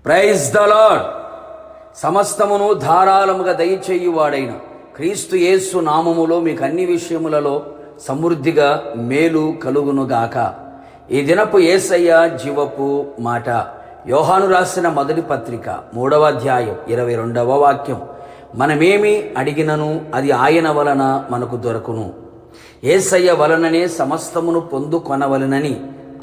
Praise the lord. సమస్తమును ధారాళముగా దయచేయువాడైన క్రీస్తు యేసు నామములో మీకు అన్ని విషయములలో సమృద్ధిగా మేలు కలుగునుగాక. ఈ దినపు యేసయ్య జీవపు మాట. యోహాను రాసిన మొదటి పత్రిక 3వ అధ్యాయం 22వ వాక్యం. మనమేమి అడిగినను అది ఆయన వలన మనకు దొరకును. యేసయ్య వలననే సమస్తమును పొందుకొనవలనని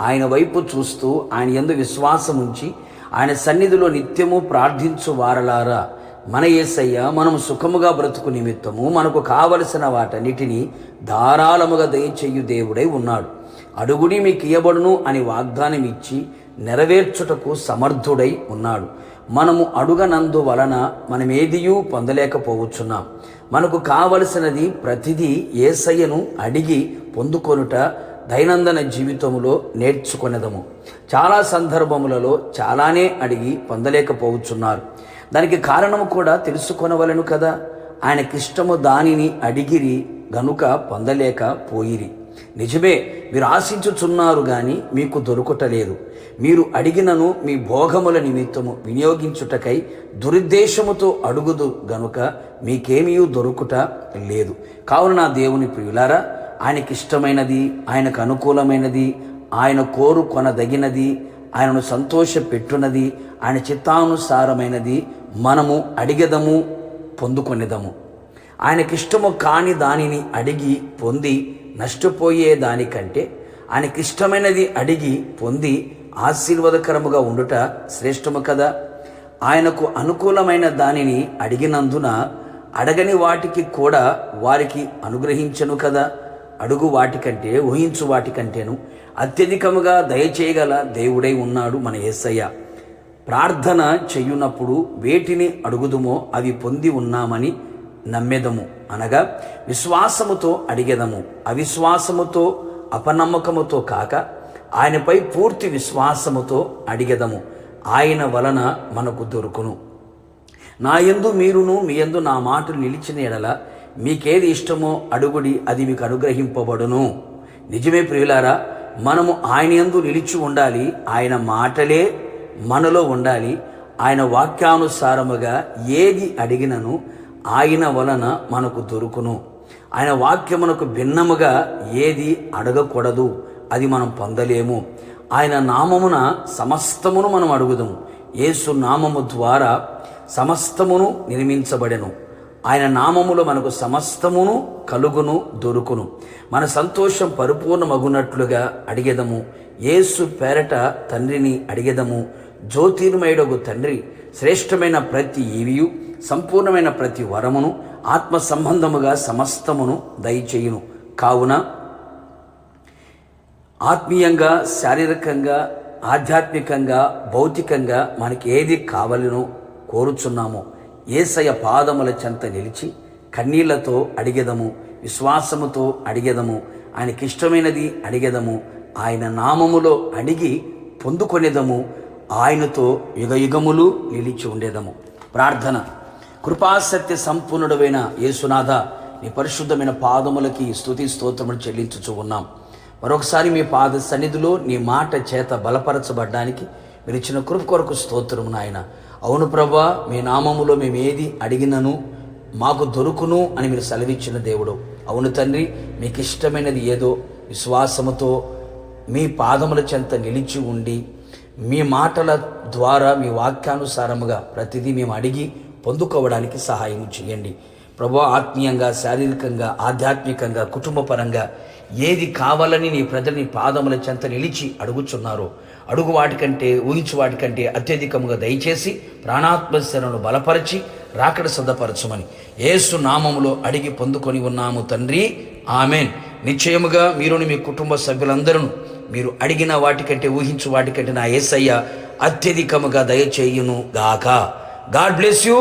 ఆయన వైపు చూస్తూ ఆయన యందు విశ్వాసముంచి ఆయన సన్నిధిలో నిత్యము ప్రార్థించు వారలారా, మన యేసయ్య మనము సుఖముగా బ్రతుకు నిమిత్తము మనకు కావలసిన వాటన్నిటినీ ధారాళముగా దయచేయు దేవుడై ఉన్నాడు. అడుగుడి మీకు ఇయ్యబడును అని వాగ్దానం ఇచ్చి నెరవేర్చుటకు సమర్థుడై ఉన్నాడు. మనము అడుగనందు వలన మనమేదియూ పొందలేకపోవచ్చున్నాం. మనకు కావలసినది ప్రతిదీ యేసయ్యను అడిగి పొందుకొనుట దైనందిన జీవితంలో నేర్చుకునేదము. చాలా సందర్భములలో చాలానే అడిగి పొందలేకపోవచ్చున్నారు. దానికి కారణము కూడా తెలుసుకొనవలెను కదా. ఆయనకిష్టము దానిని అడిగిరి గనుక పొందలేకపోయిరి. నిజమే, మీరు ఆశించుచున్నారు గాని మీకు దొరుకుటలేదు. మీరు అడిగినను మీ భోగముల నిమిత్తము వినియోగించుటకై దురుద్దేశముతో అడుగుదు గనుక మీకేమీ దొరుకుట లేదు. కావున నా దేవుని ప్రియులారా, ఆయనకిష్టమైనది, ఆయనకు అనుకూలమైనది, ఆయన కోరుకొనదగినది, ఆయనను సంతోషపెట్టునది, ఆయన చిత్తానుసారమైనది మనము అడిగెదము, పొందుకొనేదము. ఆయనకిష్టము కాని దానిని అడిగి పొంది నష్టపోయే దానికంటే ఆయనకిష్టమైనది అడిగి పొంది ఆశీర్వాదకరముగా ఉండుట శ్రేష్టము కదా. ఆయనకు అనుకూలమైన దానిని అడిగినందున అడగని వాటికి కూడా వారికి అనుగ్రహించను కదా. అడుగు వాటికంటే ఊహించు వాటికంటేను అత్యధికముగా దయచేయగల దేవుడై ఉన్నాడు మన యేసయ్య. ప్రార్థన చెయ్యునప్పుడు వేటిని అడుగుదుమో అవి పొంది ఉన్నామని నమ్మెదము, అనగా విశ్వాసముతో అడిగెదము. అవిశ్వాసముతో అపనమ్మకముతో కాక ఆయనపై పూర్తి విశ్వాసముతో అడిగెదము. ఆయన వలన మనకు దొరుకును. నా యందు మీరును మీ యందు నా మాటలు నిలిచిన ఎడల మీకేది ఇష్టమో అడుగుడి, అది మీకు అనుగ్రహింపబడును. నిజమే ప్రియులారా, మనము ఆయన యందు నిలిచి ఉండాలి. ఆయన మాటలే మనలో ఉండాలి. ఆయన వాక్యానుసారముగా ఏది అడిగినను ఆయన వలన మనకు దొరుకును. ఆయన వాక్యమునకు భిన్నముగా ఏది అడగకూడదు, అది మనం పొందలేము. ఆయన నామమున సమస్తమును మనం అడుగుదాము. యేసు నామము ద్వారా సమస్తమును నిర్మించబడెను. ఆయన నామములో మనకు సమస్తమును కలుగును, దొరుకును. మన సంతోషం పరిపూర్ణమగునట్లుగా అడిగెదము. యేసు పేరట తండ్రిని అడిగెదము. జ్యోతిర్మయుడగు తండ్రి శ్రేష్టమైన ప్రతి ఈవియు, సంపూర్ణమైన ప్రతి వరమును, ఆత్మ సంబంధముగా సమస్తమును దయచేయును. కావున ఆత్మీయంగా, శారీరకంగా, ఆధ్యాత్మికంగా, భౌతికంగా మనకి ఏది కావాలనో కోరుచున్నామో యేసయ్య పాదముల చెంత నిలిచి కన్నీళ్లతో అడిగెదము, విశ్వాసముతో అడిగెదము, ఆయనకిష్టమైనది అడిగెదము. ఆయన నామములో అడిగి పొందుకొనేదము. ఆయనతో యుగయుగములు నిలిచి ఉండేదము. ప్రార్థన. కృపాసత్య సంపూర్ణుడైన యేసునాథ, నీ పరిశుద్ధమైన పాదములకి స్తుతి స్తోత్రములు చెల్లించుచూ ఉన్నాం. మరొకసారి మీ పాద సన్నిధిలో నీ మాట చేత బలపరచబడ్డానికి మీరు ఇచ్చిన కృప కొరకు స్తోత్రము నాయన. అవును ప్రభా, మీ నామములో మేము ఏది అడిగినను మాకు దొరుకును అని మీరు సెలవిచ్చిన దేవుడు. అవును తండ్రి, మీకు ఇష్టమైనది ఏదో విశ్వాసముతో మీ పాదముల చెంత నిలిచి ఉండి మీ మాటల ద్వారా మీ వాక్యానుసారముగా ప్రతిదీ మేము అడిగి పొందుకోవడానికి సహాయం చేయండి ప్రభు. ఆత్మీయంగా, శారీరకంగా, ఆధ్యాత్మికంగా, కుటుంబపరంగా ఏది కావాలని నీ ప్రజల్ని పాదముల చెంత నిలిచి అడుగుచున్నారో అడుగు వాటికంటే, ఊహించు వాటికంటే అత్యధికముగా దయచేసి ప్రాణాత్మశరణను బలపరిచి రాకడ సిద్ధపరచమని యేసు నామములో అడిగి పొందుకొని ఉన్నాము తండ్రి, ఆమెన్. నిశ్చయముగా మీరుని మీ కుటుంబ సభ్యులందరూ మీరు అడిగిన వాటికంటే, ఊహించు వాటికంటే నా యేసయ్య అత్యధికముగా దయచేయును గాక. God bless you.